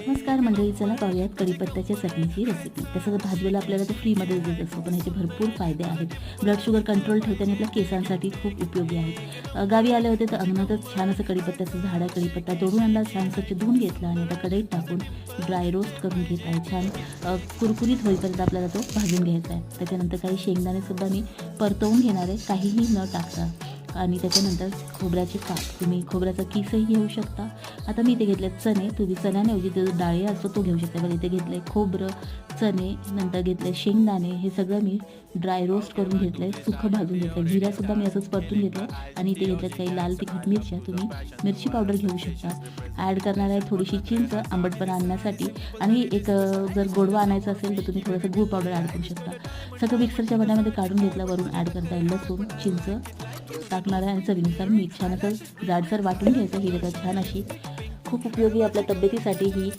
नमस्कार मंडळी, चला पाहूयात कढीपत्त्याच्या चटणीची रेसिपी. तसं तर भाजलेलं आपल्याला ते फ्रीमध्ये देत असतो, पण ह्याचे भरपूर फायदे आहेत. ब्लड शुगर कंट्रोल ठेवते आणि आपल्या केसांसाठी खूप उपयोगी आहेत. गावी आले होते तर अंगणातच छान असं कढीपत्त्याचं झाड आहे. कढीपत्ता तोडून आणला, छान स्वच्छ धुवून घेतला आणि आता कढईत टाकून ड्राय रोस्ट करून घेत आहे. छान कुरकुरीत होईपर्यंत आपल्याला तो भाजून घ्यायचा आहे. त्याच्यानंतर काही शेंगदाणेसुद्धा मी परतवून घेणार आहे, काहीही न टाकता. आणि त्याच्यानंतर खोबऱ्याचे काप, तुम्ही खोबऱ्याचा किसही घेऊ शकता. आता मी इथे घेतले चणे, तुम्ही चण्याऐवजी जो डाळी असतो तो घेऊ शकता. बघा इथे घेतले खोबरं, चणे, नंतर घेतले शेंगदाणे. हे सगळं मी ड्राय रोस्ट करून घेतलं आहे, सुकं भाजून घेतलं आहे. जिऱ्यासुद्धा मी असंच परतून घेतलं आहे. आणि इथे घेतल्यात काही लाल तिखट मिरच्या, तुम्ही मिरची पावडर घेऊ शकता. ॲड करणार आहे थोडीशी चिंच आंबटपणा आणण्यासाठी. आणि एक जर गोडवा आणायचा असेल तर तुम्ही थोडंसं गूळ पावडर ॲड करू शकता. सगळं मिक्सरच्या भांड्यामध्ये काढून घेतलं. वरून ॲड करता येईल लसूण, चिंच टाकणार आहे आणि चवीनुसार मीठ. छान असं जाडसर वाटून घ्यायचं. ही बघा छान अशी खूप उपयोगी आपल्या तब्येतीसाठी ही